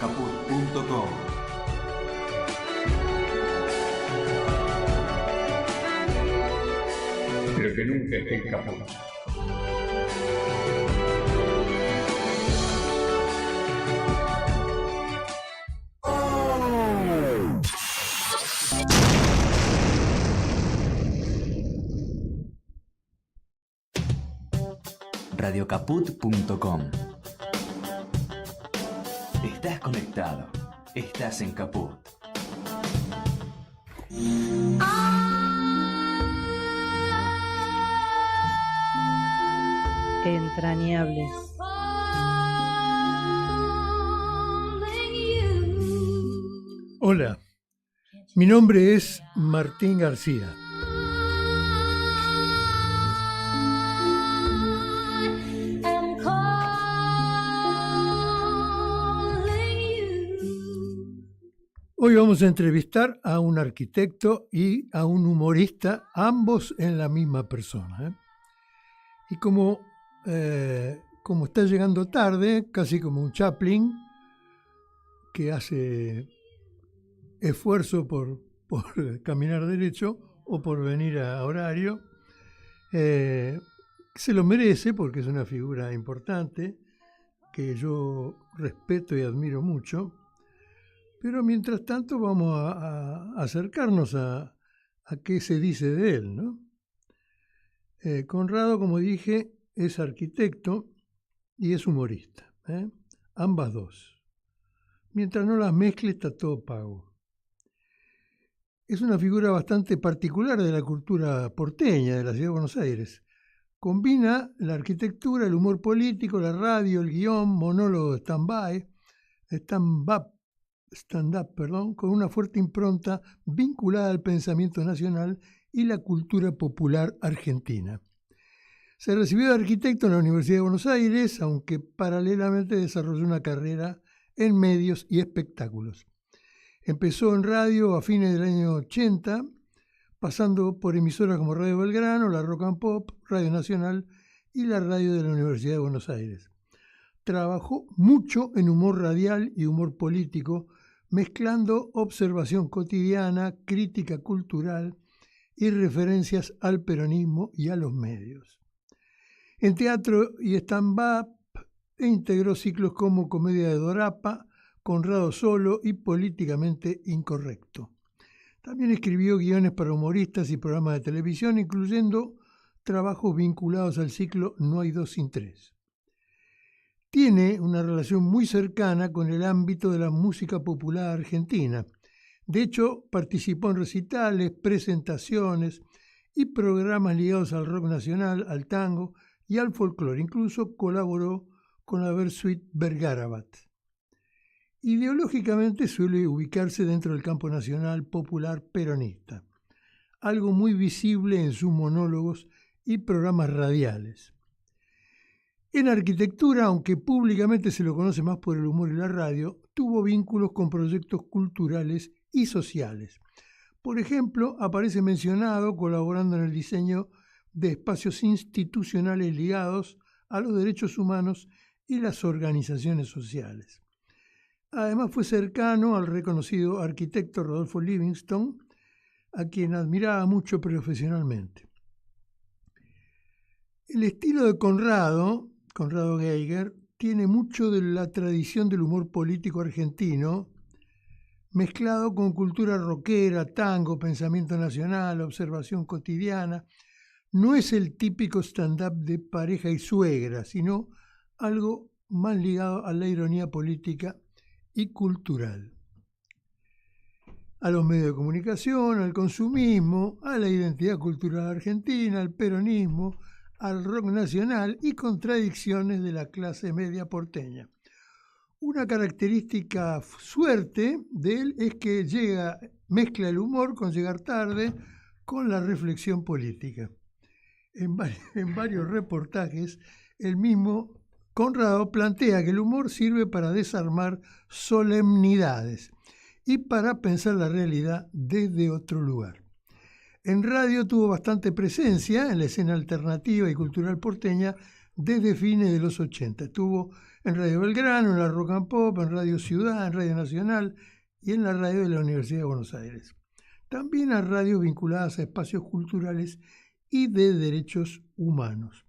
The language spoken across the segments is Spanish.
Caput.com. Pero que nunca esté en caput. Radiocaput.com. Estás conectado. Estás en Caput. Entrañables. Hola, mi nombre es Martín García. Hoy vamos a entrevistar a un arquitecto y a un humorista, ambos en la misma persona. Y como está llegando tarde, casi como un Chaplin, que hace esfuerzo por caminar derecho o por venir a horario, se lo merece porque es una figura importante que yo respeto y admiro mucho. Pero mientras tanto vamos a acercarnos a qué se dice de él, ¿no? Conrado, como dije, es arquitecto y es humorista, ambas dos. Mientras no las mezcle está todo pago. Es una figura bastante particular de la cultura porteña de la ciudad de Buenos Aires. Combina la arquitectura, el humor político, la radio, el guión, monólogo de stand-up, con una fuerte impronta vinculada al pensamiento nacional y la cultura popular argentina. Se recibió de arquitecto en la Universidad de Buenos Aires, aunque paralelamente desarrolló una carrera en medios y espectáculos. Empezó en radio a fines del año 80, pasando por emisoras como Radio Belgrano, la Rock and Pop, Radio Nacional y la radio de la Universidad de Buenos Aires. Trabajó mucho en humor radial y humor político, mezclando observación cotidiana, crítica cultural y referencias al peronismo y a los medios. En teatro y stand-up integró ciclos como Comedia de Dorapa, Conrado Solo y Políticamente Incorrecto. También escribió guiones para humoristas y programas de televisión, incluyendo trabajos vinculados al ciclo No hay dos sin tres. Tiene una relación muy cercana con el ámbito de la música popular argentina. De hecho, participó en recitales, presentaciones y programas ligados al rock nacional, al tango y al folclore. Incluso colaboró con la Versuit Bergarabat. Ideológicamente suele ubicarse dentro del campo nacional popular peronista, algo muy visible en sus monólogos y programas radiales. En arquitectura, aunque públicamente se lo conoce más por el humor y la radio, tuvo vínculos con proyectos culturales y sociales. Por ejemplo, aparece mencionado colaborando en el diseño de espacios institucionales ligados a los derechos humanos y las organizaciones sociales. Además, fue cercano al reconocido arquitecto Rodolfo Livingston, a quien admiraba mucho profesionalmente. El estilo de Conrado Geiger, tiene mucho de la tradición del humor político argentino, mezclado con cultura rockera, tango, pensamiento nacional, observación cotidiana. No es el típico stand-up de pareja y suegra, sino algo más ligado a la ironía política y cultural. A los medios de comunicación, al consumismo, a la identidad cultural argentina, al peronismo, al rock nacional y contradicciones de la clase media porteña. Una característica suerte de él es que mezcla el humor con llegar tarde con la reflexión política. En varios reportajes, el mismo Conrado plantea que el humor sirve para desarmar solemnidades y para pensar la realidad desde otro lugar. En radio tuvo bastante presencia en la escena alternativa y cultural porteña desde fines de los 80. Estuvo en Radio Belgrano, en la Rock and Pop, en Radio Ciudad, en Radio Nacional y en la radio de la Universidad de Buenos Aires. También a radios vinculadas a espacios culturales y de derechos humanos.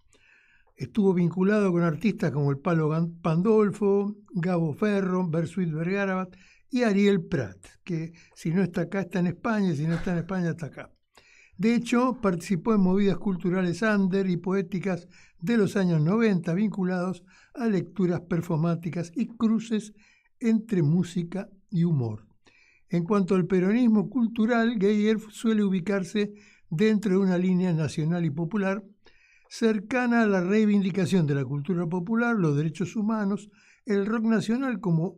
Estuvo vinculado con artistas como el Palo Pandolfo, Gabo Ferro, Bersuit Vergarabat y Ariel Prat, que si no está acá está en España, y si no está en España está acá. De hecho, participó en movidas culturales under y poéticas de los años 90 vinculados a lecturas performáticas y cruces entre música y humor. En cuanto al peronismo cultural, Geiger suele ubicarse dentro de una línea nacional y popular cercana a la reivindicación de la cultura popular, los derechos humanos, el rock nacional como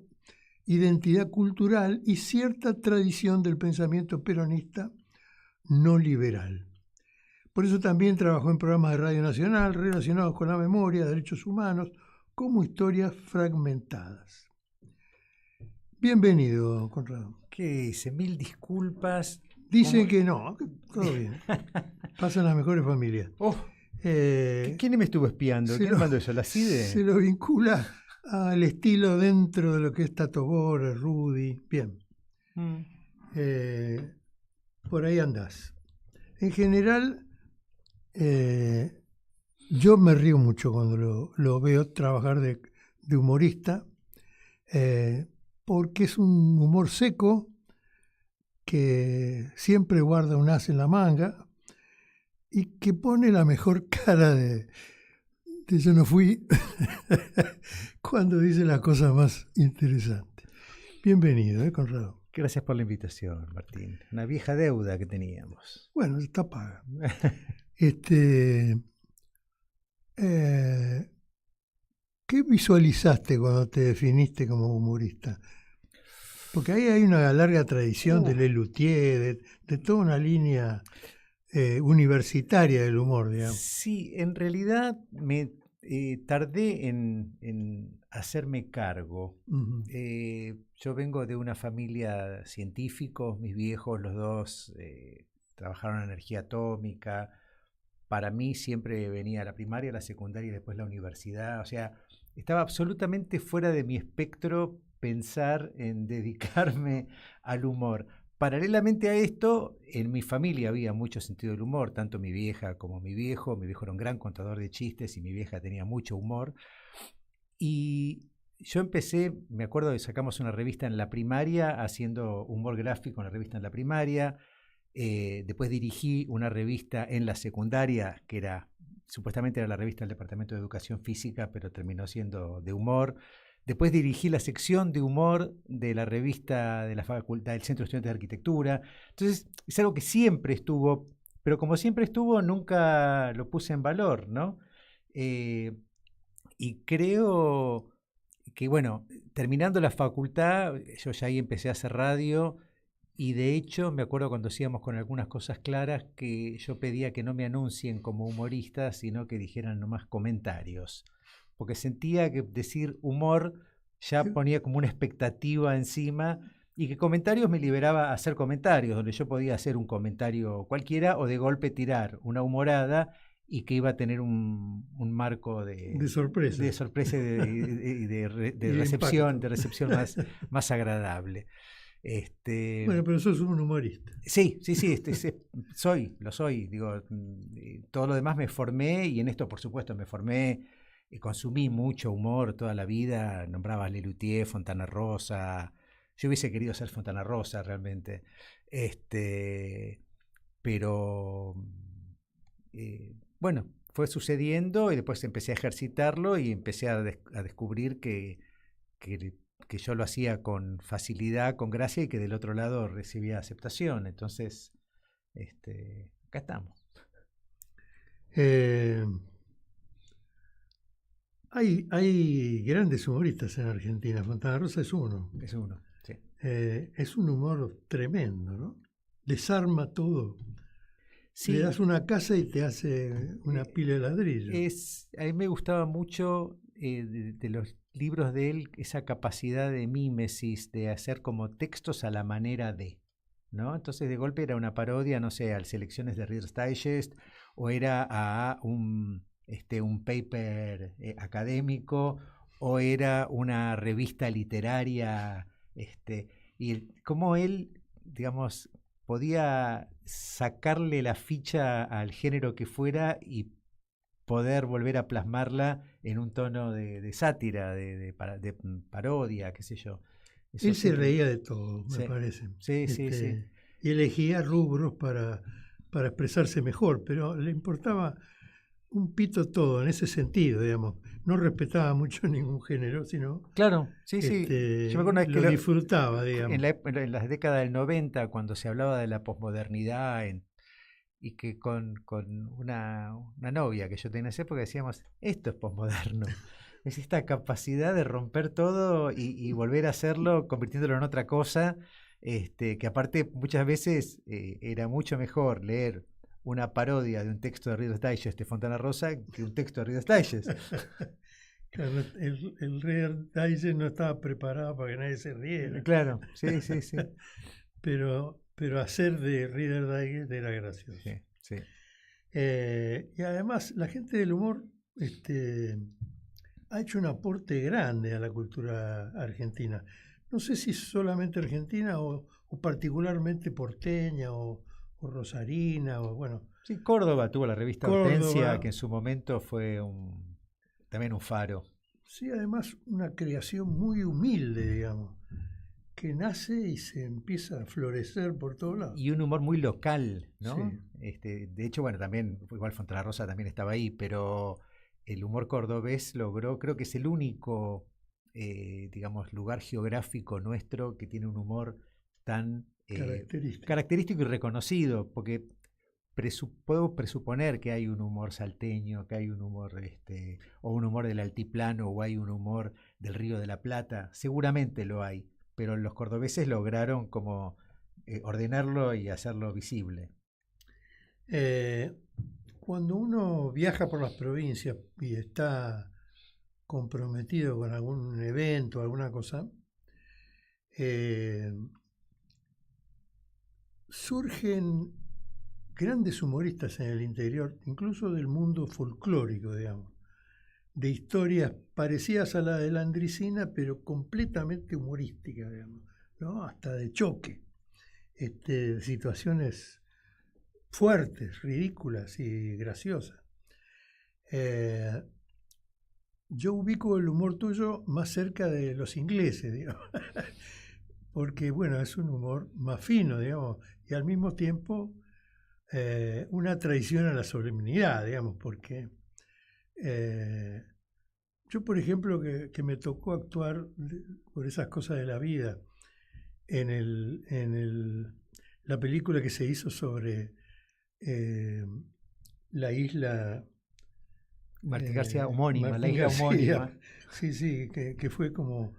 identidad cultural y cierta tradición del pensamiento peronista no liberal. Por eso también trabajó en programas de Radio Nacional relacionados con la memoria, derechos humanos, como historias fragmentadas. Bienvenido, Conrado. ¿Qué dice? Mil disculpas. Dice que no, que todo bien. Pasan las mejores familias. Oh, ¿quién me estuvo espiando? ¿Quién mandó eso? ¿La CIDE? Se lo vincula al estilo dentro de lo que es Tato Bores, Rudy. Bien. Por ahí andás. En general, yo me río mucho cuando lo veo trabajar de humorista, porque es un humor seco que siempre guarda un as en la manga y que pone la mejor cara de yo no fui cuando dice las cosas más interesantes. Bienvenido, Conrado. Gracias por la invitación, Martín. Una vieja deuda que teníamos. Bueno, está paga. ¿Qué visualizaste cuando te definiste como humorista? Porque ahí hay una larga tradición de Lelutier, de toda una línea universitaria del humor, digamos. Sí, en realidad me tardé en hacerme cargo. Uh-huh. Yo vengo de una familia científicos, mis viejos, los dos, trabajaron en energía atómica. Para mí siempre venía la primaria, la secundaria y después la universidad. O sea, estaba absolutamente fuera de mi espectro pensar en dedicarme al humor. Paralelamente a esto, en mi familia había mucho sentido del humor, tanto mi vieja como mi viejo. Mi viejo era un gran contador de chistes y mi vieja tenía mucho humor. Y yo empecé, me acuerdo que sacamos una revista en la primaria, haciendo humor gráfico en la revista en la primaria. Después dirigí una revista en la secundaria, que supuestamente era la revista del Departamento de Educación Física, pero terminó siendo de humor. Después dirigí la sección de humor de la revista de la facultad del Centro de Estudiantes de Arquitectura. Entonces, es algo que siempre estuvo, pero como siempre estuvo, nunca lo puse en valor, ¿no? Y creo que, bueno, terminando la facultad, yo ya ahí empecé a hacer radio. Y de hecho, me acuerdo cuando hacíamos con algunas cosas claras que yo pedía que no me anuncien como humorista, sino que dijeran nomás comentarios. Porque sentía que decir humor ya ponía como una expectativa encima y que comentarios me liberaba a hacer comentarios, donde yo podía hacer un comentario cualquiera o de golpe tirar una humorada y que iba a tener un marco de sorpresa, y de recepción más agradable. Bueno, pero sos un humorista. Sí, lo soy. Digo, todo lo demás me formé y en esto, por supuesto, me formé, consumí mucho humor toda la vida. Nombraba a Lelutier, Fontana Rosa. Yo hubiese querido ser Fontana Rosa realmente. Pero bueno, fue sucediendo y después empecé a ejercitarlo y empecé a descubrir que yo lo hacía con facilidad, con gracia y que del otro lado recibía aceptación. Entonces, acá estamos. Hay grandes humoristas en Argentina. Fontana Rosa es uno. Es uno, sí. Es un humor tremendo, ¿no? Desarma todo. Sí. Le das una casa y te hace una pila de ladrillos. A mí me gustaba mucho de los libros de él esa capacidad de mímesis, de hacer como textos a la manera de, ¿no? Entonces de golpe era una parodia, no sé, a Selecciones de Reader's Digest, o era a un un paper académico o era una revista literaria, y cómo él, digamos, podía sacarle la ficha al género que fuera y poder volver a plasmarla en un tono de sátira, de parodia, qué sé yo. Eso Él se siempre- reía de todo, me Sí. parece. Sí, sí, sí. Y elegía rubros para expresarse mejor, pero le importaba un pito todo en ese sentido, digamos. No respetaba mucho ningún género, sino Claro, sí, sí. Yo me acuerdo una vez que lo disfrutaba, digamos. en las décadas del 90, cuando se hablaba de la posmodernidad y que con una novia que yo tenía en esa época decíamos, esto es posmoderno. Es esta capacidad de romper todo y volver a hacerlo, convirtiéndolo en otra cosa, que aparte muchas veces era mucho mejor leer una parodia de un texto de Reader's Digest de Fontana Rosa que un texto de Reader's Digest. Claro, el Reader's Digest no estaba preparado para que nadie se riera. Claro, sí, sí, sí. Pero hacer de Reader's Digest era gracioso. Sí, sí. Y además, la gente del humor ha hecho un aporte grande a la cultura argentina. No sé si solamente argentina o particularmente porteña o rosarina, o bueno. Sí, Córdoba tuvo la revista Córdoba. Hortensia, que en su momento fue también un faro. Sí, además una creación muy humilde, digamos, que nace y se empieza a florecer por todos lados. Y un humor muy local, ¿no? Sí. De hecho, bueno, también, igual Fontana Rosa también estaba ahí, pero el humor cordobés logró, creo que es el único, digamos, lugar geográfico nuestro que tiene un humor tan característico y reconocido, porque puedo presuponer que hay un humor salteño, que hay un humor, o un humor del altiplano, o hay un humor del Río de la Plata, seguramente lo hay, pero los cordobeses lograron como ordenarlo y hacerlo visible. Cuando uno viaja por las provincias y está comprometido con algún evento, alguna cosa, surgen grandes humoristas en el interior, incluso del mundo folclórico, digamos, de historias parecidas a la de la Andricina, pero completamente humorísticas, digamos, ¿no? Hasta de choque, situaciones fuertes, ridículas y graciosas. Yo ubico el humor tuyo más cerca de los ingleses, digamos, porque, bueno, es un humor más fino, digamos, y al mismo tiempo una traición a la solemnidad, digamos, porque yo, por ejemplo, que me tocó actuar por esas cosas de la vida en la película que se hizo sobre la isla Martín García homónima, Martín la isla García, homónima. Sí, que fue como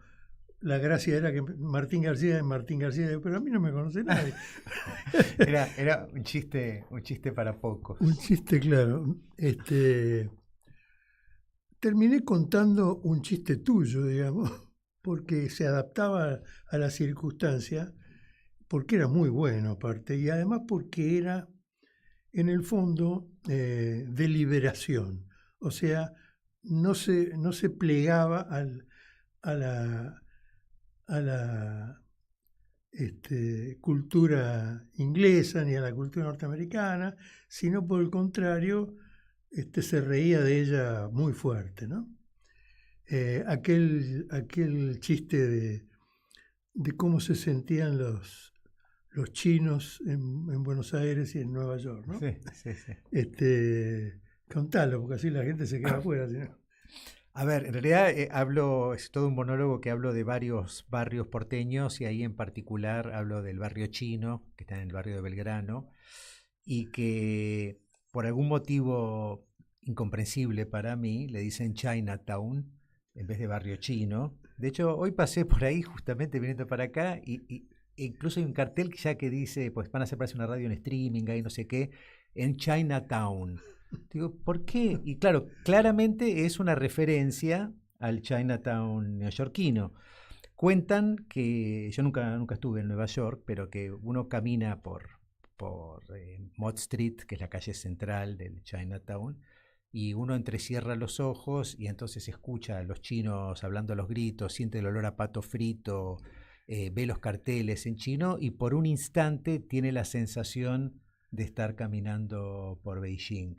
la gracia era que Martín García es Martín García, pero a mí no me conoce nadie. Era un chiste para pocos. Un chiste, claro. Terminé contando un chiste tuyo, digamos, porque se adaptaba a la circunstancia, porque era muy bueno aparte, y además porque era, en el fondo, de liberación. O sea, no se plegaba a la cultura inglesa ni a la cultura norteamericana, sino por el contrario, se reía de ella muy fuerte, ¿no? Aquel chiste de cómo se sentían los chinos en Buenos Aires y en Nueva York, ¿no? Sí, sí, sí. Contalo, porque así la gente se queda afuera. ¿No? A ver, en realidad es todo un monólogo que hablo de varios barrios porteños y ahí en particular hablo del barrio chino, que está en el barrio de Belgrano, y que por algún motivo incomprensible para mí le dicen Chinatown en vez de barrio chino. De hecho, hoy pasé por ahí justamente viniendo para acá y incluso hay un cartel que dice, pues van a hacer parece una radio en streaming, ahí no sé qué, en Chinatown. Digo, ¿por qué? Y claro, claramente es una referencia al Chinatown neoyorquino. Cuentan que, yo nunca estuve en Nueva York, pero que uno camina por Mott Street, que es la calle central del Chinatown, y uno entrecierra los ojos y entonces escucha a los chinos hablando a los gritos, siente el olor a pato frito, ve los carteles en chino y por un instante tiene la sensación de estar caminando por Beijing.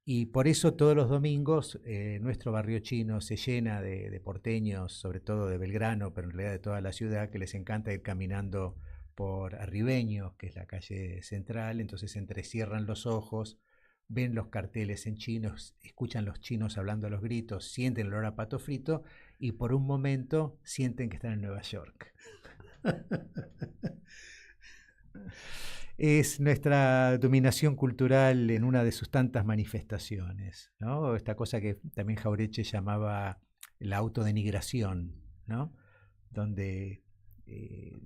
Y por eso todos los domingos nuestro barrio chino se llena de porteños, sobre todo de Belgrano, pero en realidad de toda la ciudad, que les encanta ir caminando por Arribeños, que es la calle central. Entonces entrecierran los ojos, ven los carteles en chinos, escuchan los chinos hablando a los gritos, sienten el olor a pato frito y por un momento sienten que están en Nueva York. Es nuestra dominación cultural en una de sus tantas manifestaciones, ¿no? Esta cosa que también Jauretche llamaba la autodenigración, ¿no? Donde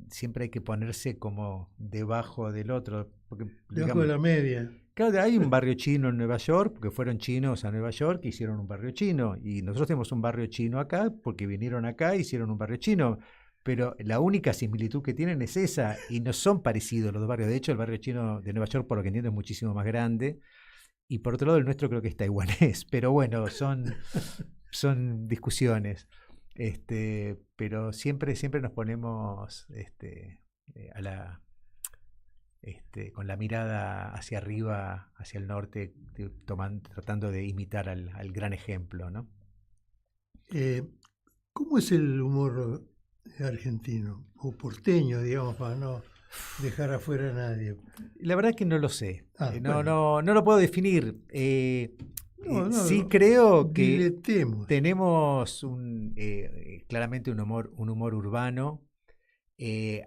siempre hay que ponerse como debajo del otro. Porque, debajo de la media. Claro, hay un barrio chino en Nueva York, porque fueron chinos a Nueva York y hicieron un barrio chino. Y nosotros tenemos un barrio chino acá, porque vinieron acá e hicieron un barrio chino. Pero la única similitud que tienen es esa, y no son parecidos los dos barrios. De hecho, el barrio chino de Nueva York, por lo que entiendo, es muchísimo más grande. Y por otro lado, el nuestro creo que es taiwanés. Pero bueno, son discusiones. Pero siempre nos ponemos con la mirada hacia arriba, hacia el norte, tratando de imitar al gran ejemplo, ¿no? ¿Cómo es el humor argentino o porteño, digamos, para no dejar afuera a nadie? La verdad que no lo sé. Bueno. No lo puedo definir. Sí creo que diletemos. Tenemos claramente un humor urbano.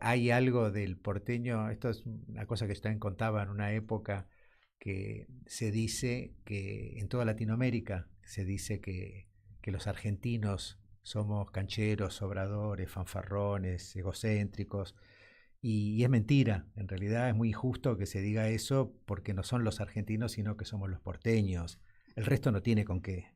Hay algo del porteño. Esto es una cosa que también contaba en una época, que se dice que en toda Latinoamérica se dice que los argentinos somos cancheros, sobradores, fanfarrones, egocéntricos, y es mentira. En realidad es muy injusto que se diga eso, porque no son los argentinos, sino que somos los porteños. El resto no tiene con qué.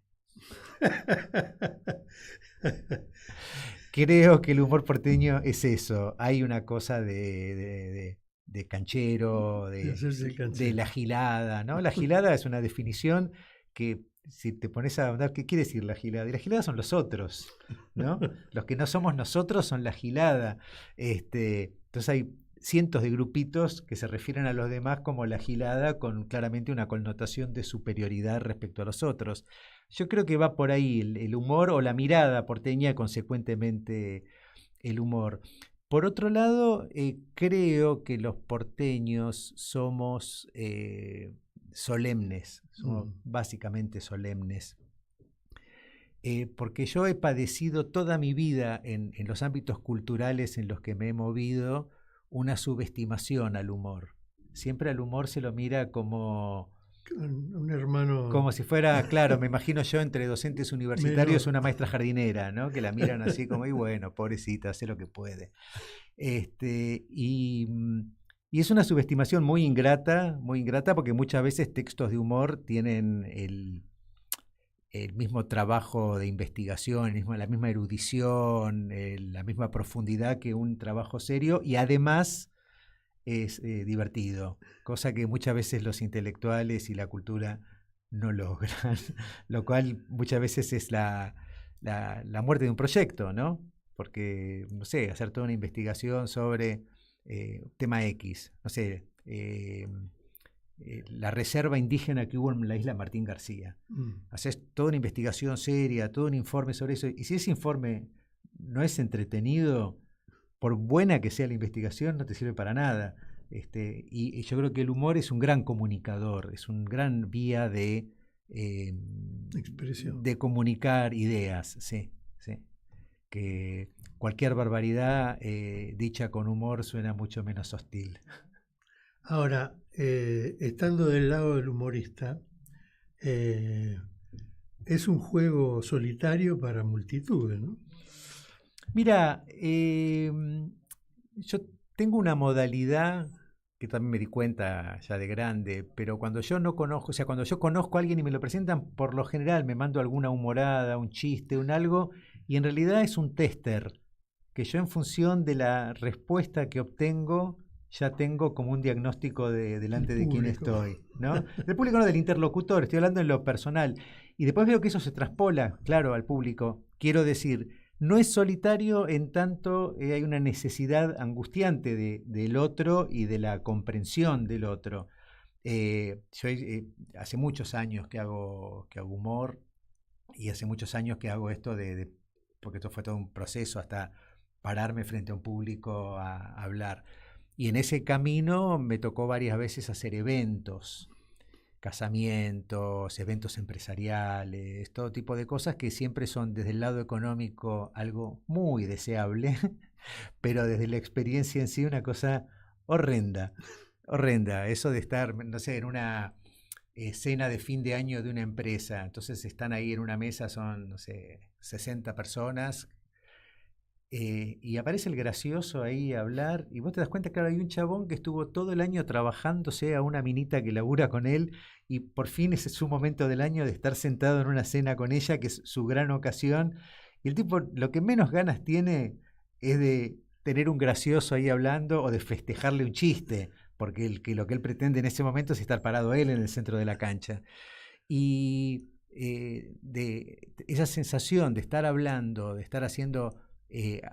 Creo que el humor porteño es eso. Hay una cosa de canchero, de la gilada, ¿no? La gilada es una definición que, si te pones a hablar, ¿qué quiere decir la gilada? Y la gilada son los otros, ¿no? Los que no somos nosotros son la gilada. Entonces hay cientos de grupitos que se refieren a los demás como la gilada, con claramente una connotación de superioridad respecto a los otros. Yo creo que va por ahí el humor, o la mirada porteña, consecuentemente el humor. Por otro lado, creo que los porteños somos solemnes, somos básicamente solemnes. Porque yo he padecido toda mi vida en los ámbitos culturales en los que me he movido una subestimación al humor. Siempre al humor se lo mira como un hermano, como si fuera, claro, me imagino yo entre docentes universitarios una maestra jardinera, ¿no? Que la miran así como, y bueno, pobrecita, hace lo que puede. Y es una subestimación muy ingrata, porque muchas veces textos de humor tienen el mismo trabajo de investigación, la misma erudición, la misma profundidad que un trabajo serio, y además es divertido, cosa que muchas veces los intelectuales y la cultura no logran, lo cual muchas veces es la muerte de un proyecto, ¿no? Porque, no sé, hacer toda una investigación sobre tema X, no sé, la reserva indígena que hubo en la isla Martín García. Haces toda una investigación seria, todo un informe sobre eso, y si ese informe no es entretenido, por buena que sea la investigación, no te sirve para nada. Y yo creo que el humor es un gran comunicador, es un gran vía de expresión, de comunicar ideas, sí. Que cualquier barbaridad dicha con humor suena mucho menos hostil. Ahora, estando del lado del humorista, es un juego solitario para multitudes, ¿no? Mira, yo tengo una modalidad que también me di cuenta ya de grande, pero cuando yo no conozco, o sea, cuando yo conozco a alguien y me lo presentan, por lo general me mando alguna humorada, un chiste, un algo, y en realidad es un tester, que yo en función de la respuesta que obtengo, ya tengo como un diagnóstico delante de quién Público. estoy, ¿no? Del público, no, del interlocutor, estoy hablando en lo personal. Y después veo que eso se traspola, claro, al público. Quiero decir, no es solitario en tanto hay una necesidad angustiante del otro y de la comprensión del otro. Yo hace muchos años que hago humor y hace muchos años que hago esto porque esto fue todo un proceso hasta pararme frente a un público a hablar. Y en ese camino me tocó varias veces hacer eventos, casamientos, eventos empresariales, todo tipo de cosas que siempre son desde el lado económico algo muy deseable, pero desde la experiencia en sí una cosa horrenda, horrenda. Eso de estar, no sé, en una cena de fin de año de una empresa, entonces están ahí en una mesa, son, no sé, 60 personas. Y aparece el gracioso ahí a hablar, y vos te das cuenta que hay un chabón que estuvo todo el año trabajándose a una minita que labura con él, y por fin ese es su momento del año de estar sentado en una cena con ella, que es su gran ocasión. Y el tipo lo que menos ganas tiene es de tener un gracioso ahí hablando o de festejarle un chiste, porque lo que él pretende en ese momento es estar parado él en el centro de la cancha. Y de esa sensación de estar hablando, de estar haciendo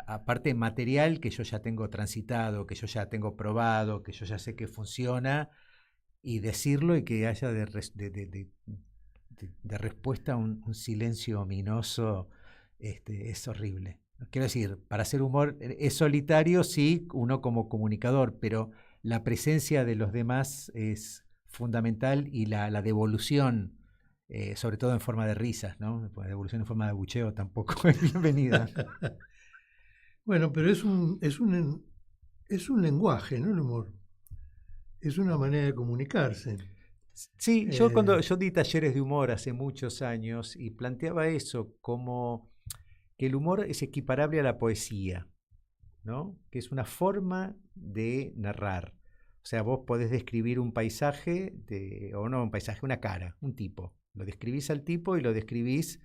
aparte material que yo ya tengo transitado, que yo ya tengo probado, que yo ya sé que funciona, y decirlo y que haya de respuesta un silencio ominoso, es horrible. Quiero decir, para hacer humor es solitario, sí, uno como comunicador, pero la presencia de los demás es fundamental, y la devolución, sobre todo en forma de risas, ¿no? La devolución en forma de bucheo tampoco es bienvenida. Bueno, pero es un lenguaje, ¿no? El humor. Es una manera de comunicarse. Sí, yo di talleres de humor hace muchos años y planteaba eso como que el humor es equiparable a la poesía, ¿no? Que es una forma de narrar. O sea, vos podés describir un paisaje, o no un paisaje, una cara, un tipo. Lo describís al tipo y lo describís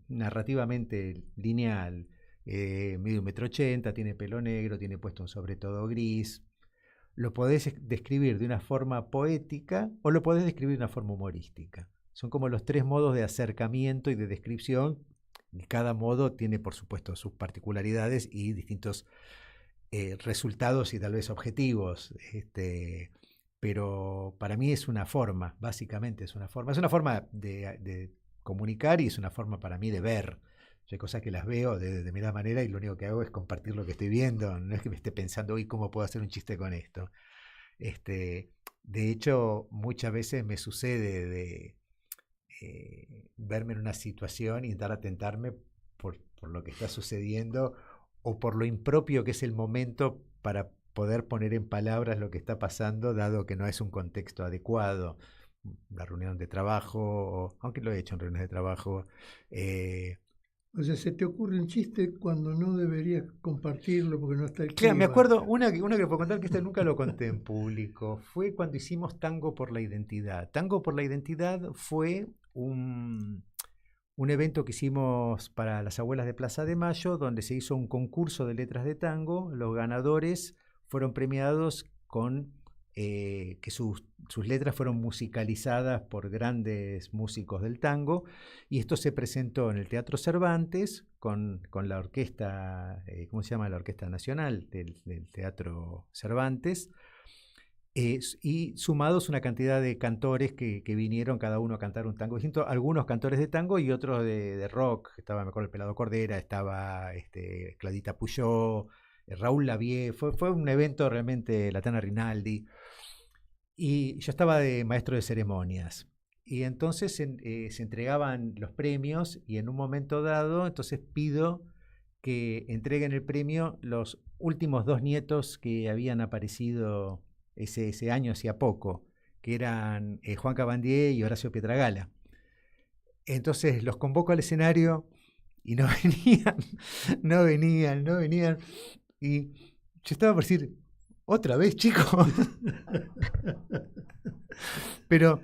narrativamente lineal. Mide 1,80 m, tiene pelo negro, tiene puesto un sobre todo gris. Lo podés describir de una forma poética o lo podés describir de una forma humorística. Son como los tres modos de acercamiento y de descripción. Y cada modo tiene, por supuesto, sus particularidades y distintos resultados y tal vez objetivos. Pero para mí es una forma, básicamente es una forma. Es una forma de comunicar, y es una forma para mí de ver. Hay cosas que las veo de determinada manera y lo único que hago es compartir lo que estoy viendo. No es que me esté pensando, hoy ¿cómo puedo hacer un chiste con esto? De hecho, muchas veces me sucede de verme en una situación y intentar atentarme por lo que está sucediendo o por lo impropio que es el momento para poder poner en palabras lo que está pasando, dado que no es un contexto adecuado. La reunión de trabajo, aunque lo he hecho en reuniones de trabajo, o sea, se te ocurre un chiste cuando no deberías compartirlo porque no está el Claro, me clima. acuerdo, una que puedo contar, que esta nunca lo conté en público, fue cuando hicimos Tango por la Identidad. Tango por la Identidad fue un evento que hicimos para las abuelas de Plaza de Mayo, donde se hizo un concurso de letras de tango. Los ganadores fueron premiados con que sus letras fueron musicalizadas por grandes músicos del tango, y esto se presentó en el Teatro Cervantes con la orquesta, ¿cómo se llama? La Orquesta Nacional del Teatro Cervantes, y sumados una cantidad de cantores que vinieron cada uno a cantar un tango distinto, algunos cantores de tango y otros de rock. Estaba, me acuerdo, el Pelado Cordera, estaba Cladita Puyó, Raúl Lavie. Fue un evento realmente, Latana Rinaldi, y yo estaba de maestro de ceremonias, y entonces se entregaban los premios, y en un momento dado entonces pido que entreguen el premio los últimos 2 nietos que habían aparecido ese año hacía poco, que eran Juan Cabandier y Horacio Pietragala. Entonces los convoco al escenario y no venían, y yo estaba por decir, otra vez, chicos. Pero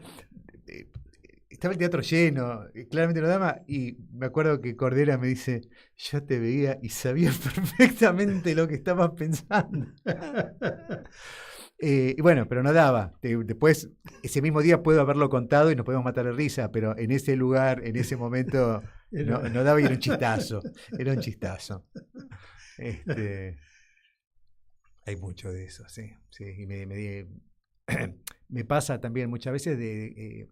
estaba el teatro lleno, claramente no daba, y me acuerdo que Cordera me dice, yo te veía y sabía perfectamente lo que estabas pensando. Y bueno, pero no daba. Después, ese mismo día puedo haberlo contado y nos podemos matar de risa, pero en ese lugar, en ese momento, no daba y era un chistazo. Era un chistazo. Hay mucho de eso, sí. Sí, y me pasa también muchas veces de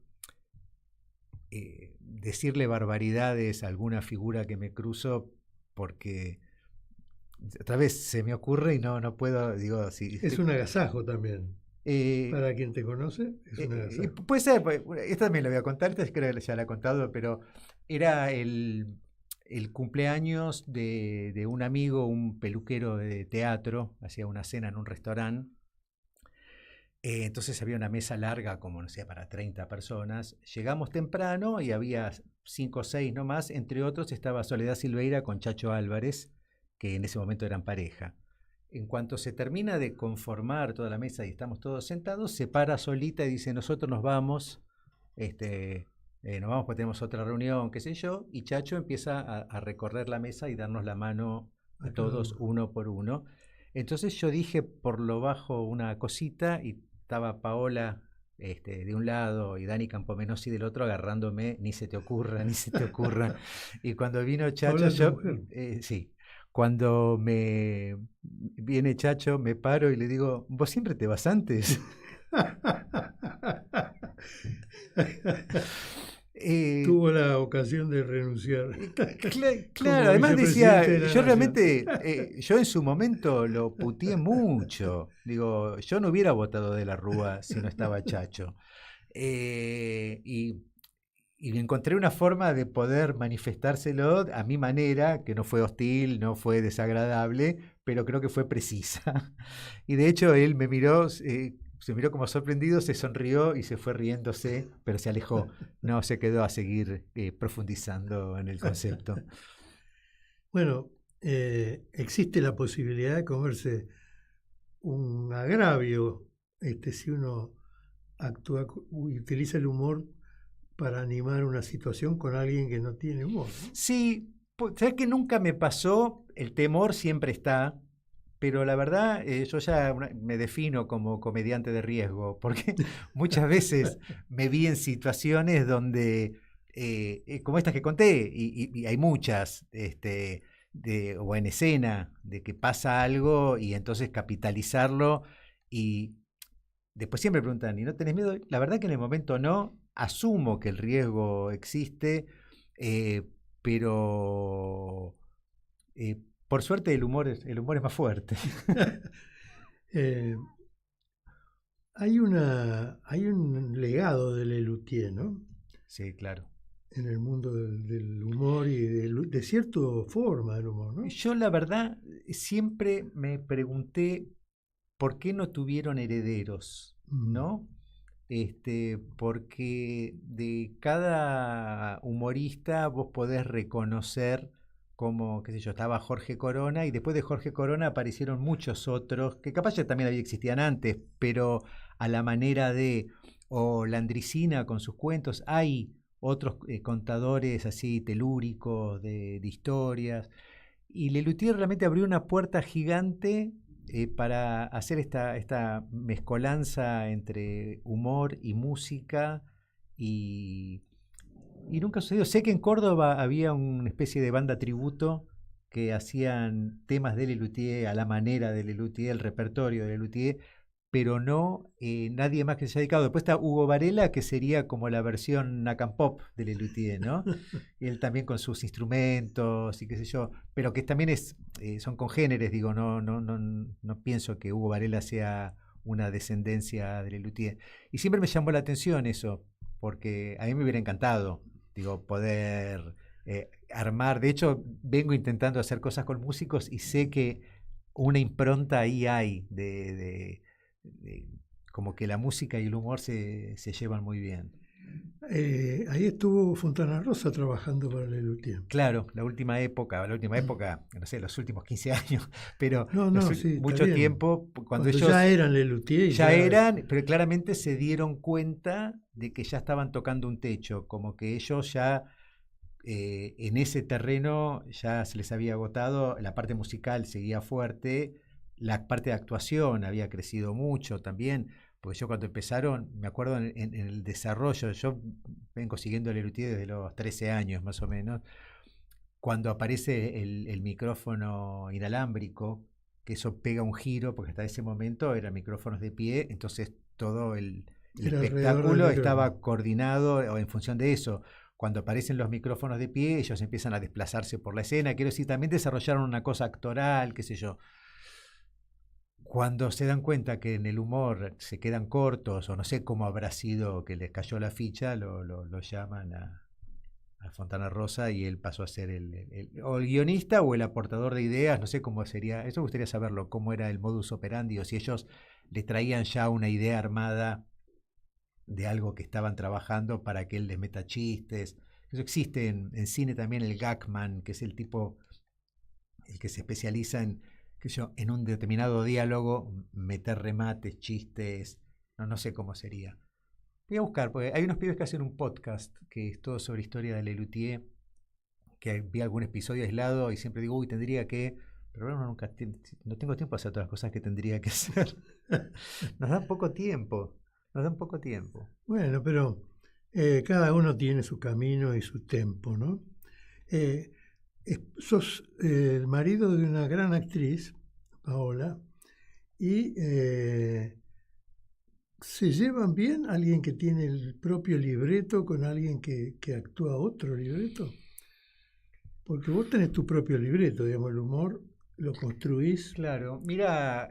decirle barbaridades a alguna figura que me cruzo porque otra vez se me ocurre y no puedo, digo, si Es un agasajo también. eh, Para quien te conoce, es un agasajo. puede ser, esta también la voy a contar, esta creo que ya la he contado, pero era el cumpleaños de un amigo, un peluquero de teatro, hacía una cena en un restaurante. Entonces había una mesa larga, como no sé, para 30 personas. Llegamos temprano y había 5 o 6 nomás. Entre otros estaba Soledad Silveira con Chacho Álvarez, que en ese momento eran pareja. En cuanto se termina de conformar toda la mesa y estamos todos sentados, se para solita y dice, nosotros nos vamos, nos vamos porque tenemos otra reunión, qué sé yo, y Chacho empieza a recorrer la mesa y darnos la mano a todos uno por uno. Entonces yo dije por lo bajo una cosita y estaba Paola de un lado y Dani Campomenosi del otro agarrándome, ni se te ocurra, ni se te ocurra. Y cuando vino Chacho, yo, sí, cuando me viene Chacho, me paro y le digo, ¿vos siempre te vas antes? Tuvo la ocasión de renunciar. Claro, además decía, yo realmente, yo en su momento lo puteé mucho. Digo, yo no hubiera votado de la Rúa si no estaba Chacho. Y encontré una forma de poder manifestárselo a mi manera, que no fue hostil, no fue desagradable, pero creo que fue precisa. Y de hecho él me miró, se miró como sorprendido, se sonrió y se fue riéndose, pero se alejó. No se quedó a seguir profundizando en el concepto. Bueno, existe la posibilidad de comerse un agravio si uno actúa y utiliza el humor para animar una situación con alguien que no tiene humor, ¿no? Sí, sabes que nunca me pasó, el temor siempre está, pero la verdad yo ya me defino como comediante de riesgo, porque muchas veces me vi en situaciones donde, como estas que conté, y hay muchas, o en escena, de que pasa algo y entonces capitalizarlo y después siempre preguntan, ¿y no tenés miedo? La verdad que en el momento no, asumo que el riesgo existe, pero por suerte el humor es más fuerte. Hay un legado de Lelutier, ¿no? Sí, claro. En el mundo del humor y de cierta forma del humor, ¿no? Yo la verdad siempre me pregunté por qué no tuvieron herederos, ¿no? Porque de cada humorista vos podés reconocer como, qué sé yo, estaba Jorge Corona y después de Jorge Corona aparecieron muchos otros, que capaz ya también existían antes, pero a la manera de, o Landricina con sus cuentos, hay otros contadores así telúricos de historias, y Lelutier realmente abrió una puerta gigante para hacer esta mezcolanza entre humor y música y nunca sucedió. Sé que en Córdoba había una especie de banda tributo que hacían temas de Lelutier a la manera de Lelutier, el repertorio de Lelutier, pero no nadie más que se haya dedicado. Después está Hugo Varela, que sería como la versión Pop de Lelutier, ¿no? Él también con sus instrumentos y qué sé yo, pero que también son congéneres, digo, no pienso que Hugo Varela sea una descendencia de Lelutier. Y siempre me llamó la atención eso, porque a mí me hubiera encantado, digo, poder armar. De hecho, vengo intentando hacer cosas con músicos y sé que una impronta ahí hay de como que la música y el humor se llevan muy bien. Ahí estuvo Fontana Rosa trabajando para Lelutier. Claro, la última época, no sé, los últimos 15 años, pero Sí, mucho tiempo, cuando ellos ya eran Lelutier. ya eran, pero claramente se dieron cuenta de que ya estaban tocando un techo, como que ellos ya en ese terreno ya se les había agotado, la parte musical seguía fuerte, la parte de actuación había crecido mucho también, porque yo cuando empezaron, me acuerdo en el desarrollo, yo vengo siguiendo el Lelutier desde los 13 años más o menos, cuando aparece el micrófono inalámbrico, que eso pega un giro, porque hasta ese momento eran micrófonos de pie, entonces todo el espectáculo estaba coordinado en función de eso. Cuando aparecen los micrófonos de pie, ellos empiezan a desplazarse por la escena. Quiero decir, también desarrollaron una cosa actoral, qué sé yo. Cuando se dan cuenta que en el humor se quedan cortos, o no sé cómo habrá sido que les cayó la ficha, lo llaman a Fontana Rosa y él pasó a ser o el guionista o el aportador de ideas, no sé cómo sería. Eso me gustaría saberlo, cómo era el modus operandi, o si ellos le traían ya una idea armada de algo que estaban trabajando para que él les meta chistes. Eso existe en cine también, el gagman, que es el tipo el que se especializa en, qué sé yo, en un determinado diálogo meter remates, chistes, no sé cómo sería. Voy a buscar, porque hay unos pibes que hacen un podcast que es todo sobre historia de Lelutier, que vi algún episodio aislado y siempre digo, tendría que, pero bueno, no tengo tiempo para hacer todas las cosas que tendría que hacer. Nos dan poco tiempo. Bueno, pero cada uno tiene su camino y su tempo, ¿no? Sos el marido de una gran actriz, Paola, y ¿se llevan bien alguien que tiene el propio libreto con alguien que actúa otro libreto? Porque vos tenés tu propio libreto, digamos, el humor lo construís. Claro, mira...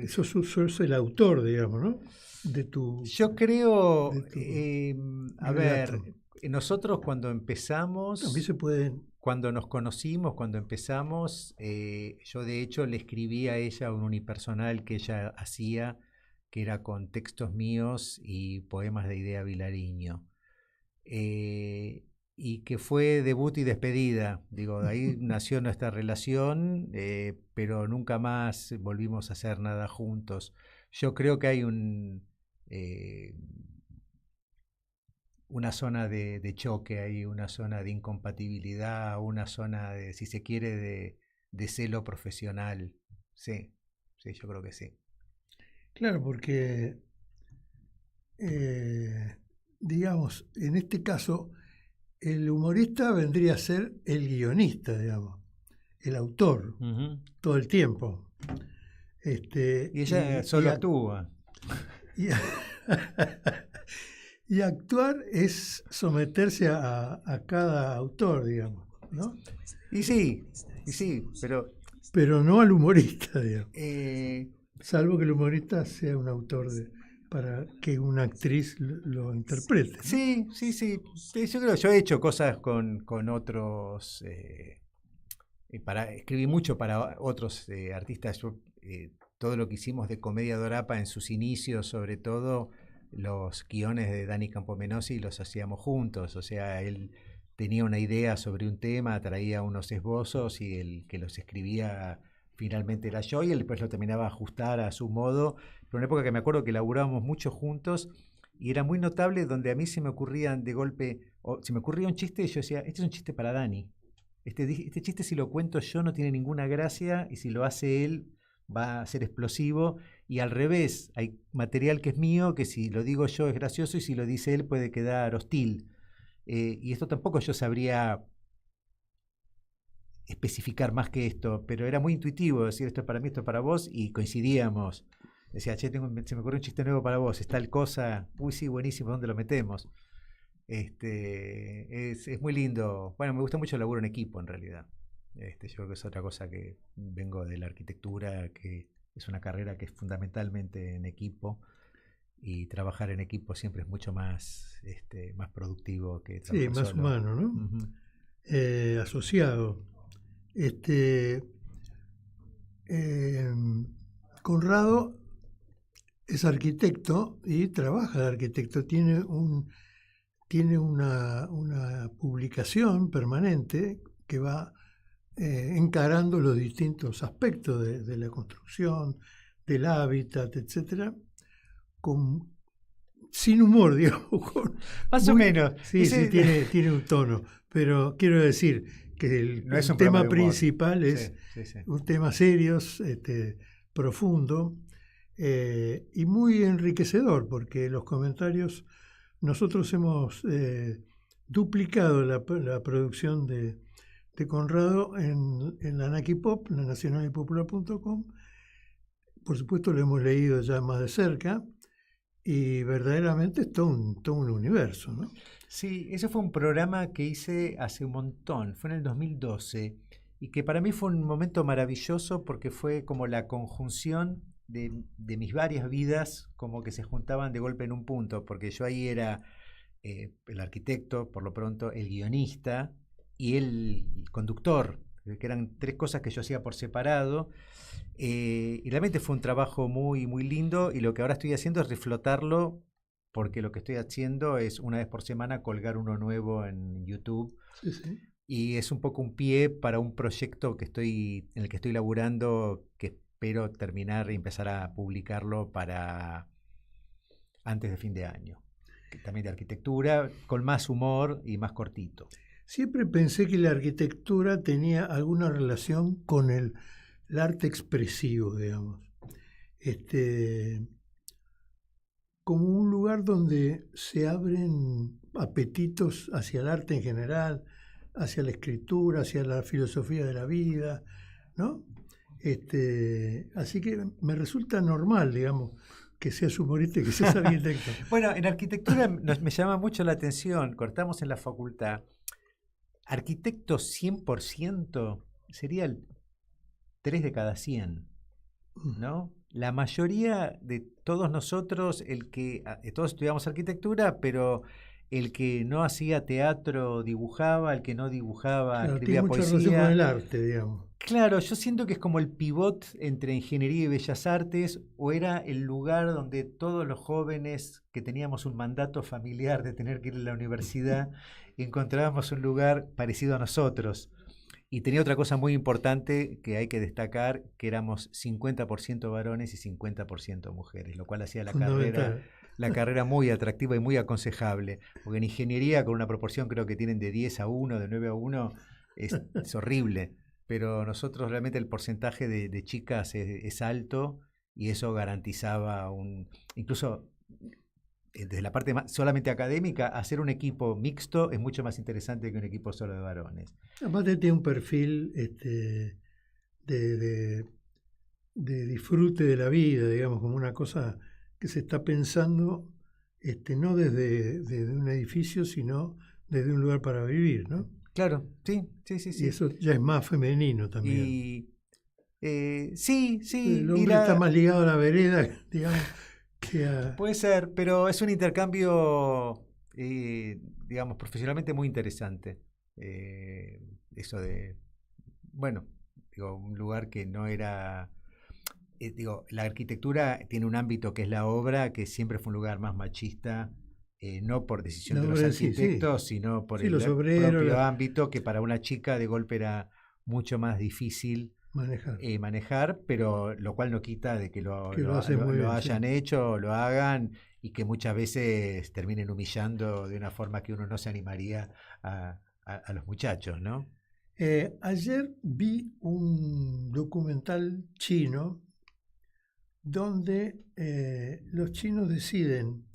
sos el autor, digamos, ¿no? Yo creo, a relato. ver, nosotros cuando empezamos... También se pueden... Cuando nos conocimos, cuando empezamos, yo de hecho le escribí a ella un unipersonal que ella hacía, que era con textos míos y poemas de Idea Vilariño. Y que fue debut y despedida. Digo, de ahí nació nuestra relación, pero nunca más volvimos a hacer nada juntos. Yo creo que hay una zona de choque, hay una zona de incompatibilidad, una zona de, si se quiere, de celo profesional. Sí, yo creo que sí. Claro, porque, digamos, en este caso, el humorista vendría a ser el guionista, digamos, el autor, todo el tiempo. Y ella solo actúa. Y actuar es someterse a cada autor, digamos, ¿no? Y sí, pero... Pero no al humorista, digamos. Salvo que el humorista sea un autor para que una actriz lo interprete, ¿no? Sí. Yo creo que yo he hecho cosas con otros... escribí mucho para otros artistas. Todo lo que hicimos de Comedia Dorapa en sus inicios, sobre todo... Los guiones de Dani Campomenosi los hacíamos juntos, o sea, él tenía una idea sobre un tema, traía unos esbozos y el que los escribía finalmente era yo y él después lo terminaba de ajustar a su modo. Pero una época que me acuerdo que laburábamos mucho juntos y era muy notable donde a mí se me ocurrían de golpe, o si me ocurría un chiste, yo decía, este es un chiste para Dani. Este chiste si lo cuento yo no tiene ninguna gracia y si lo hace él va a ser explosivo, y al revés, hay material que es mío, que si lo digo yo es gracioso y si lo dice él puede quedar hostil. Y esto tampoco yo sabría especificar más que esto, pero era muy intuitivo decir esto es para mí, esto es para vos, y coincidíamos. Decía, che, se me ocurrió un chiste nuevo para vos, es tal cosa, uy sí, buenísimo, ¿dónde lo metemos? Es muy lindo. Bueno, me gusta mucho el laburo en equipo en realidad. Yo creo que es otra cosa que vengo de la arquitectura, que es una carrera que es fundamentalmente en equipo y trabajar en equipo siempre es mucho más, más productivo que trabajar más solo. humano, ¿no? Asociado. Conrado es arquitecto y trabaja de arquitecto, tiene tiene una publicación permanente que va encarando los distintos aspectos de la construcción, del hábitat, etcétera, sin humor, digamos. Más o menos. Sí, sí, tiene un tono, pero quiero decir que el tema principal es un tema serio, profundo y muy enriquecedor, porque los comentarios, nosotros hemos duplicado la producción de Conrado en la Naquipop, la nacionalypopular.com. Por supuesto lo hemos leído ya más de cerca y verdaderamente es todo un universo, ¿no? Sí, ese fue un programa que hice hace un montón, fue en el 2012 y que para mí fue un momento maravilloso porque fue como la conjunción de mis varias vidas como que se juntaban de golpe en un punto, porque yo ahí era el arquitecto, por lo pronto, el guionista y el conductor, que eran tres cosas que yo hacía por separado, y realmente fue un trabajo muy, muy lindo, y lo que ahora estoy haciendo es reflotarlo, porque lo que estoy haciendo es una vez por semana colgar uno nuevo en YouTube, y es un poco un pie para un proyecto en el que estoy laburando, que espero terminar y empezar a publicarlo para antes de fin de año, también de arquitectura, con más humor y más cortito. Siempre pensé que la arquitectura tenía alguna relación con el arte expresivo, digamos. Como un lugar donde se abren apetitos hacia el arte en general, hacia la escritura, hacia la filosofía de la vida, ¿no? Así que me resulta normal, digamos, que seas humorista y que seas arquitecto. Bueno, en arquitectura me llama mucho la atención, cortamos en la facultad. Arquitecto 100% sería el 3 de cada 100, ¿no? La mayoría de todos nosotros, todos estudiamos arquitectura, pero el que no hacía teatro dibujaba, el que no dibujaba escribía tiene poesía. Mucha relación con el arte, digamos. Claro, yo siento que es como el pivot entre ingeniería y bellas artes, o era el lugar donde todos los jóvenes que teníamos un mandato familiar de tener que ir a la universidad, encontrábamos un lugar parecido a nosotros. Y tenía otra cosa muy importante que hay que destacar, que éramos 50% varones y 50% mujeres, lo cual hacía la carrera muy atractiva y muy aconsejable. Porque en ingeniería, con una proporción creo que tienen de 10 a 1, de 9 a 1, es horrible. Pero nosotros realmente el porcentaje de chicas es alto y eso garantizaba incluso desde la parte solamente académica, hacer un equipo mixto es mucho más interesante que un equipo solo de varones. Aparte tiene un perfil de disfrute de la vida, digamos, como una cosa que se está pensando no desde un edificio, sino desde un lugar para vivir, ¿no? Claro, sí. Y eso ya es más femenino también. Sí. El hombre está más ligado a la vereda, digamos. Puede ser, pero es un intercambio, digamos, profesionalmente muy interesante. Eso de, bueno, un lugar que no era, la arquitectura tiene un ámbito que es la obra, que siempre fue un lugar más machista, no por decisión de los arquitectos, sino por el propio ámbito, que para una chica de golpe era mucho más difícil manejar, pero lo cual no quita de que lo hayan hecho, lo hagan y que muchas veces terminen humillando de una forma que uno no se animaría a los muchachos, ¿no? Ayer vi un documental chino donde los chinos deciden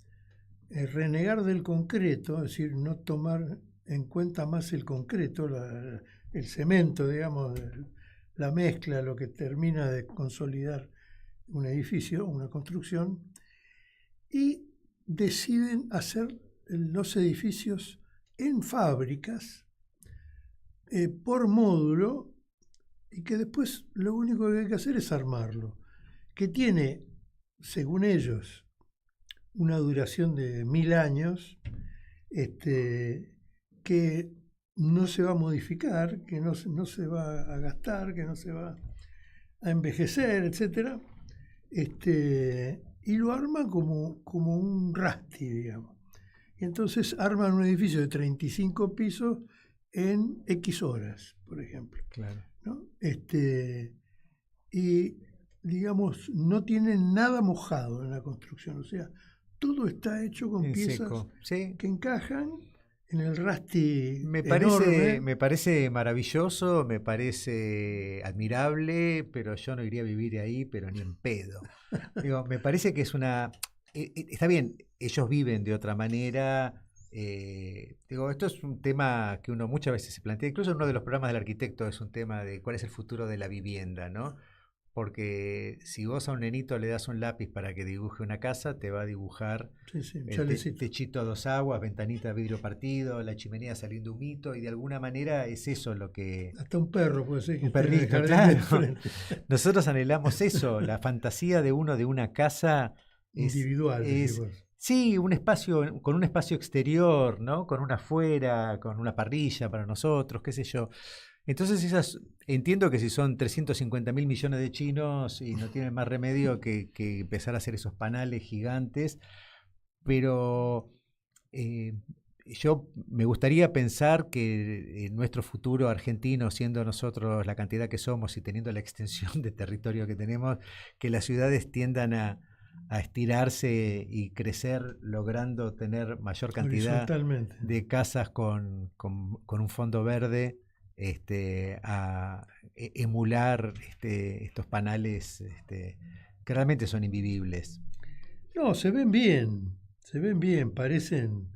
renegar del concreto, es decir, no tomar en cuenta más el concreto, el cemento, digamos, la mezcla, lo que termina de consolidar un edificio, una construcción, y deciden hacer los edificios en fábricas por módulo y que después lo único que hay que hacer es armarlo, que tiene, según ellos, una duración de 1000 años, que no se va a modificar, que no se va a gastar, que no se va a envejecer, etc. Y lo arma como un rasti, digamos. Y entonces arman un edificio de 35 pisos en X horas, por ejemplo. Claro. ¿No? Y, digamos, no tienen nada mojado en la construcción. O sea, todo está hecho con En piezas seco. Sí. que encajan en el rasti Me enorme. parece maravilloso, me parece admirable, pero yo no iría a vivir ahí, pero ni en pedo. Digo, me parece que es una... está bien, ellos viven de otra manera. Digo, esto es un tema que uno muchas veces se plantea, incluso en uno de los programas del arquitecto es un tema de cuál es el futuro de la vivienda, ¿no? Porque si vos a un nenito le das un lápiz para que dibuje una casa, te va a dibujar Sí, sí, un el chalecito. techito a dos aguas, ventanita, vidrio partido, la chimenea saliendo humito, y de alguna manera es eso lo que... Hasta un perro puede ser que Un esté en el perrito, jardín del claro. frente. Nosotros anhelamos eso, la fantasía de uno de una casa Individual, decís vos. sí, un espacio, con un espacio exterior, ¿no? Con una afuera, con una parrilla para nosotros, qué sé yo. Entonces entiendo que si son 350.000 millones de chinos y no tienen más remedio que empezar a hacer esos panales gigantes, pero yo me gustaría pensar que en nuestro futuro argentino, siendo nosotros la cantidad que somos y teniendo la extensión de territorio que tenemos, que las ciudades tiendan a estirarse y crecer, logrando tener mayor cantidad Horizontalmente. de casas con un fondo verde, a emular estos panales que realmente son invivibles. No, se ven bien, parecen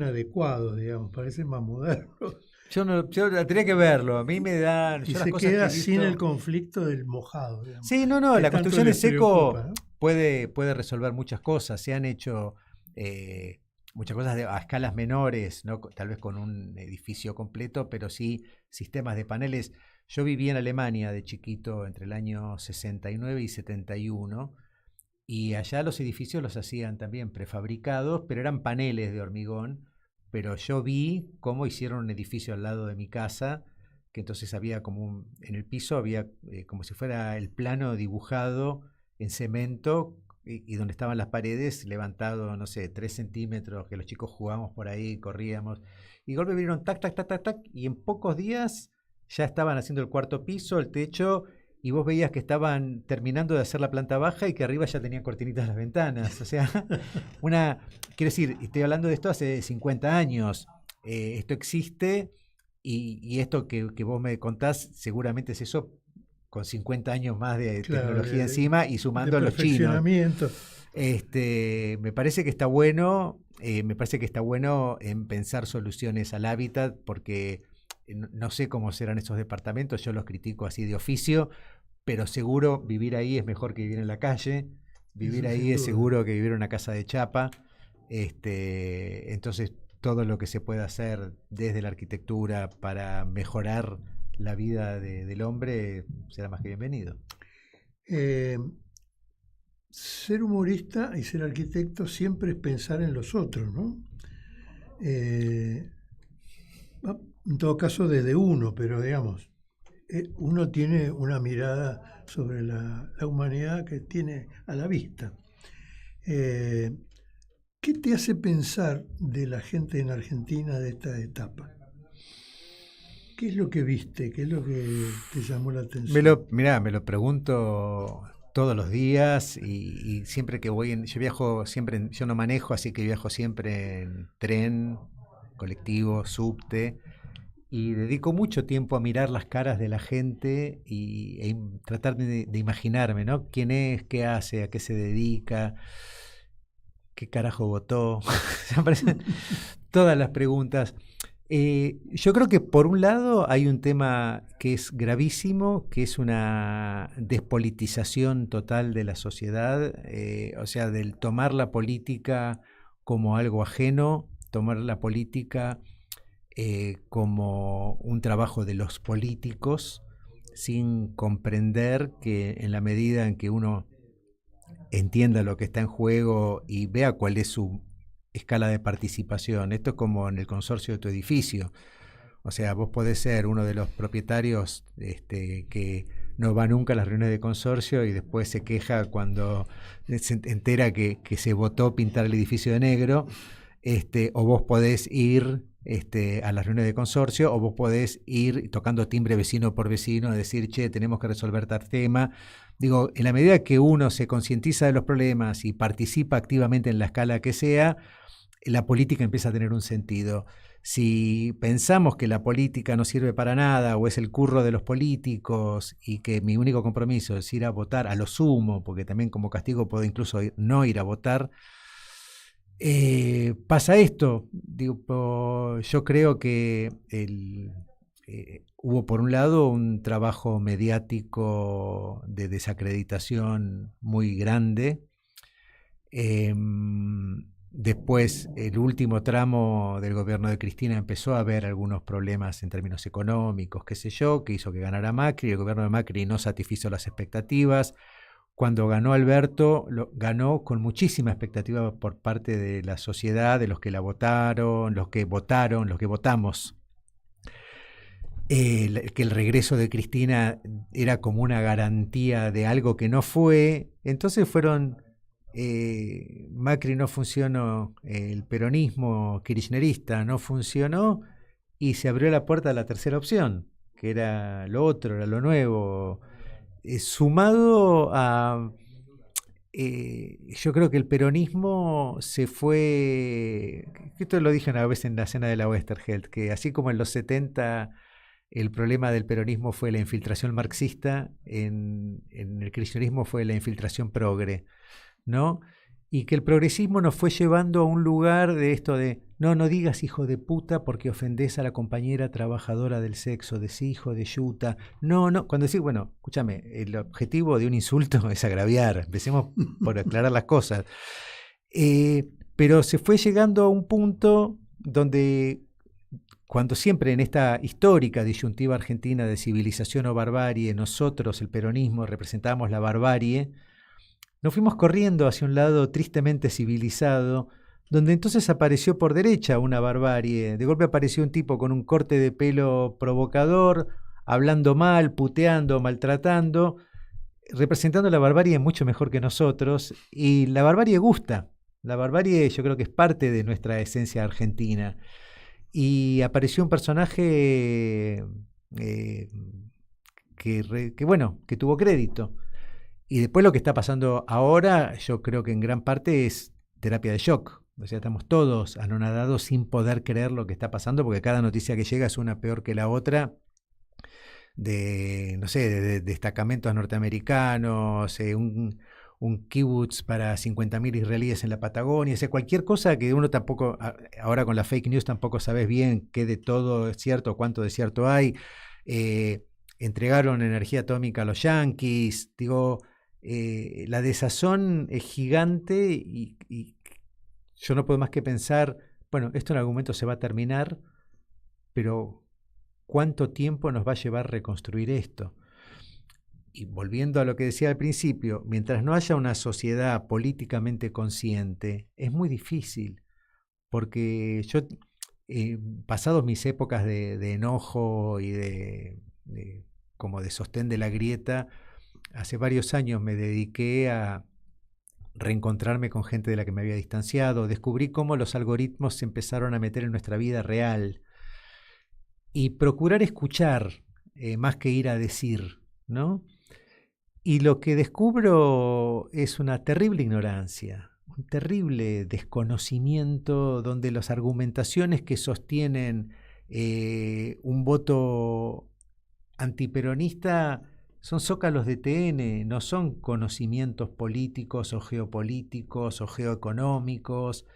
adecuados, digamos, parecen más modernos. Yo tendría que verlo, a mí me dan... Y yo las se cosas que queda he sin visto- el conflicto del mojado, digamos. Sí, no, que la tanto construcción en les seco preocupa, ¿no? puede resolver muchas cosas. Se han hecho muchas cosas a escalas menores, ¿no? Tal vez con un edificio completo, pero sí sistemas de paneles. Yo viví en Alemania de chiquito entre el año 69 y 71, y allá los edificios los hacían también prefabricados, pero eran paneles de hormigón. Pero yo vi cómo hicieron un edificio al lado de mi casa, que entonces había como en el piso había como si fuera el plano dibujado en cemento, y donde estaban las paredes levantado, no sé, 3 centímetros, que los chicos jugábamos por ahí, corríamos, y de golpe vinieron tac, tac, tac, tac, tac, y en pocos días ya estaban haciendo el cuarto piso, el techo, y vos veías que estaban terminando de hacer la planta baja y que arriba ya tenían cortinitas las ventanas. O sea, quiero decir, estoy hablando de esto hace 50 años. Esto existe, y esto que vos me contás seguramente es eso con 50 años más de Claro, tecnología encima y sumando a los chinos. perfeccionamiento. Me parece que está bueno, en pensar soluciones al hábitat, porque no sé cómo serán esos departamentos, yo los critico así de oficio, pero seguro vivir ahí es mejor que vivir en la calle, vivir Eso ahí sin es duda. seguro que vivir en una casa de chapa. Entonces todo lo que se pueda hacer desde la arquitectura para mejorar la vida del hombre será más que bienvenido. Ser humorista y ser arquitecto siempre es pensar en los otros, ¿no? En todo caso desde uno, pero digamos, uno tiene una mirada sobre la humanidad que tiene a la vista. ¿Qué te hace pensar de la gente en Argentina de esta etapa? ¿Qué es lo que viste? ¿Qué es lo que te llamó la atención? Me lo pregunto todos los días, y siempre que voy yo viajo siempre, yo no manejo, así que viajo siempre en tren, colectivo, subte, y dedico mucho tiempo a mirar las caras de la gente e tratar de imaginarme, ¿no? ¿Quién es? ¿Qué hace? ¿A qué se dedica? ¿Qué carajo votó? Se aparecen todas las preguntas. Yo creo que por un lado hay un tema que es gravísimo, que es una despolitización total de la sociedad, o sea, del tomar la política como algo ajeno, tomar la política como un trabajo de los políticos, sin comprender que en la medida en que uno entienda lo que está en juego y vea cuál es su escala de participación. Esto es como en el consorcio de tu edificio. O sea, vos podés ser uno de los propietarios que no va nunca a las reuniones de consorcio y después se queja cuando se entera que se votó pintar el edificio de negro. o vos podés ir a las reuniones de consorcio, o vos podés ir tocando timbre vecino por vecino, decir, che, tenemos que resolver tal tema. Digo, en la medida que uno se concientiza de los problemas y participa activamente en la escala que sea, la política empieza a tener un sentido. Si pensamos que la política no sirve para nada o es el curro de los políticos y que mi único compromiso es ir a votar a lo sumo, porque también como castigo puedo incluso no ir a votar, pasa esto. Digo, yo creo que hubo por un lado un trabajo mediático de desacreditación muy grande. Después, el último tramo del gobierno de Cristina empezó a haber algunos problemas en términos económicos, qué sé yo, que hizo que ganara Macri. El gobierno de Macri no satisfizo las expectativas. Cuando ganó Alberto, ganó con muchísima expectativa por parte de la sociedad, de los que la votaron, los que votamos. Que el regreso de Cristina era como una garantía de algo que no fue. Entonces Macri no funcionó, el peronismo kirchnerista no funcionó y se abrió la puerta a la tercera opción, que era lo otro, era lo nuevo. Sumado a... yo creo que el peronismo se fue... Esto lo dije una vez en la cena de la Westerheld, que así como en los 70 el problema del peronismo fue la infiltración marxista, en el kirchnerismo fue la infiltración progre, ¿no? Y que el progresismo nos fue llevando a un lugar de esto de no digas hijo de puta porque ofendés a la compañera trabajadora del sexo, decí hijo de yuta. No, cuando decís, bueno, escúchame, el objetivo de un insulto es agraviar, empecemos por aclarar las cosas. Pero se fue llegando a un punto donde, cuando siempre en esta histórica disyuntiva argentina de civilización o barbarie, nosotros, el peronismo, representábamos la barbarie, nos fuimos corriendo hacia un lado tristemente civilizado, donde entonces apareció por derecha una barbarie. De golpe apareció un tipo con un corte de pelo provocador, hablando mal, puteando, maltratando, representando la barbarie mucho mejor que nosotros. Y la barbarie gusta. La barbarie yo creo que es parte de nuestra esencia argentina. Y apareció un personaje que tuvo crédito. Y después lo que está pasando ahora, yo creo que en gran parte es terapia de shock. O sea, estamos todos anonadados sin poder creer lo que está pasando, porque cada noticia que llega es una peor que la otra, de destacamentos norteamericanos, un kibutz para 50.000 israelíes en la Patagonia, o sea, cualquier cosa que uno tampoco, ahora con la fake news tampoco sabes bien qué de todo es cierto, cuánto de cierto hay. Entregaron energía atómica a los yanquis, la desazón es gigante y yo no puedo más que pensar, bueno, esto en algún momento se va a terminar, pero ¿cuánto tiempo nos va a llevar reconstruir esto? Y volviendo a lo que decía al principio, mientras no haya una sociedad políticamente consciente, es muy difícil, porque yo, pasados mis épocas de enojo y como de sostén de la grieta, hace varios años me dediqué a reencontrarme con gente de la que me había distanciado. Descubrí cómo los algoritmos se empezaron a meter en nuestra vida real y procurar escuchar más que ir a decir, ¿no? Y lo que descubro es una terrible ignorancia, un terrible desconocimiento donde las argumentaciones que sostienen un voto antiperonista son zócalos de TN, no son conocimientos políticos o geopolíticos o geoeconómicos.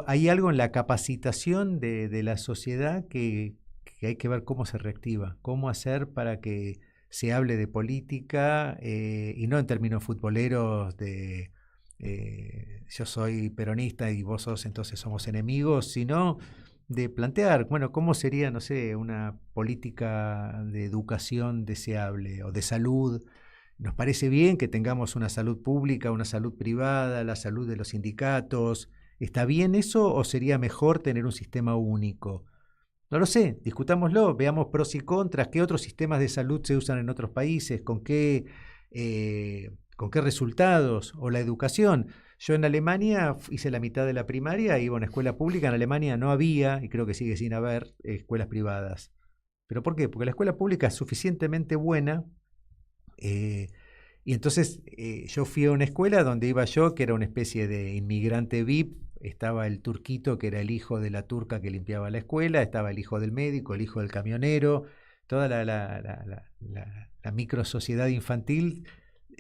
Hay algo en la capacitación de la sociedad que hay que ver cómo se reactiva, cómo hacer para que se hable de política y no en términos futboleros de yo soy peronista y vos sos, entonces somos enemigos, sino de plantear, bueno, cómo sería, no sé, una política de educación deseable o de salud. Nos parece bien que tengamos una salud pública, una salud privada, la salud de los sindicatos. ¿Está bien eso o sería mejor tener un sistema único? No lo sé, discutámoslo, veamos pros y contras, qué otros sistemas de salud se usan en otros países, con qué resultados, o la educación. Yo en Alemania hice la mitad de la primaria, iba a una escuela pública. En Alemania no había, y creo que sigue sin haber, escuelas privadas. ¿Pero por qué? Porque la escuela pública es suficientemente buena. Y entonces yo fui a una escuela donde iba yo, que era una especie de inmigrante VIP. Estaba el turquito, que era el hijo de la turca que limpiaba la escuela. Estaba el hijo del médico, el hijo del camionero. Toda la micro sociedad infantil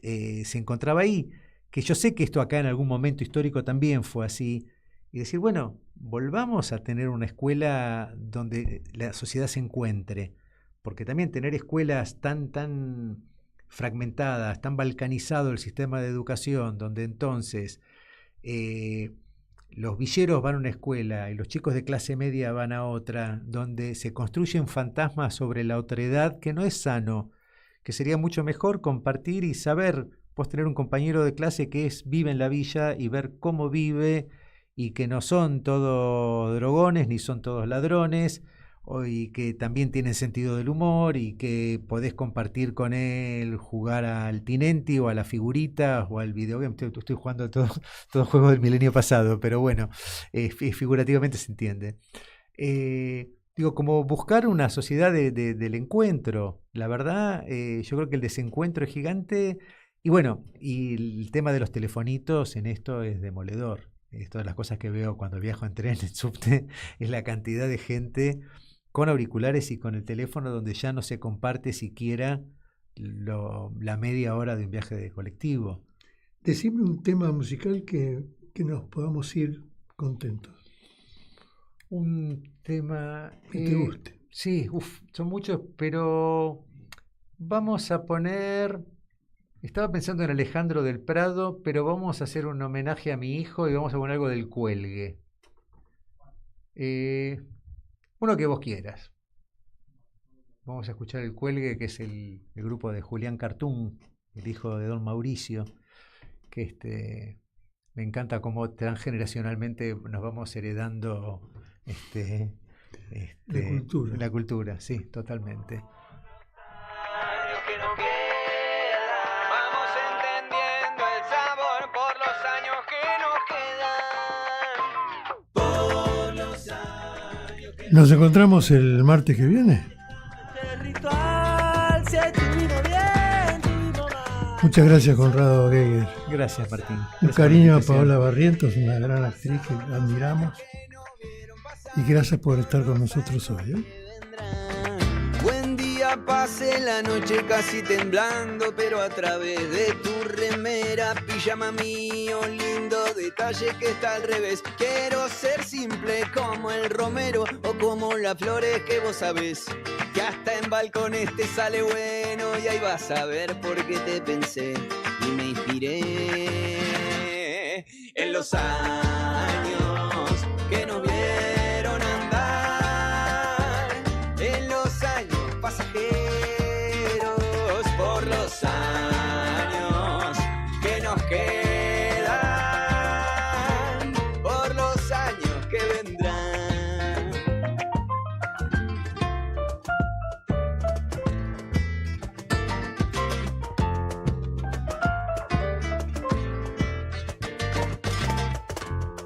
se encontraba ahí. Que yo sé que esto acá en algún momento histórico también fue así. Y decir, bueno, volvamos a tener una escuela donde la sociedad se encuentre. Porque también tener escuelas tan fragmentadas, tan balcanizado el sistema de educación, donde entonces los villeros van a una escuela y los chicos de clase media van a otra, donde se construyen fantasmas sobre la otredad, que no es sano, que sería mucho mejor compartir y saber, vos tener un compañero de clase que vive en la villa y ver cómo vive, y que no son todos drogones ni son todos ladrones, y que también tienen sentido del humor, y que podés compartir con él, jugar al Tinenti o a las figuritas o al videogame. Estoy jugando todo juego del milenio pasado, pero bueno, figurativamente se entiende. Digo, como buscar una sociedad del encuentro. La verdad, yo creo que el desencuentro es gigante. Y bueno, y el tema de los telefonitos en esto es demoledor. Esto de las cosas que veo cuando viajo en tren, en subte, es la cantidad de gente con auriculares y con el teléfono, donde ya no se comparte siquiera la media hora de un viaje de colectivo. Decime un tema musical que nos podamos ir contentos. Un tema que te guste. Sí, son muchos, pero vamos a poner... Estaba pensando en Alejandro del Prado, pero vamos a hacer un homenaje a mi hijo y vamos a poner algo del Cuelgue. Uno que vos quieras. Vamos a escuchar el Cuelgue, que es el grupo de Julián Cartún, el hijo de don Mauricio, que me encanta cómo transgeneracionalmente nos vamos heredando la cultura, sí, totalmente. ¿Nos encontramos el martes que viene? Muchas gracias, Conrado Geiger. Gracias, Martín. Un cariño a Paola Barrientos, una gran actriz que admiramos. Y gracias por estar con nosotros hoy. Buen día, pasé la noche casi temblando, pero a través de tu remera, pijama mío, lindo detalle que está al revés. Quiero ser simple como el romero o como las flores que vos sabés, que hasta en balcones te sale bueno, y ahí vas a ver por qué te pensé y me inspiré en los años que nos vieron andar, en los años pasajeros, por los años que nos quedan, por los años que vendrán.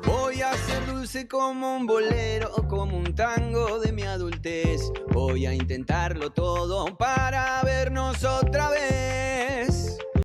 Voy a ser dulce como un bolero o como un tango de mi adultez. Voy a intentarlo todo para vernos otra vez.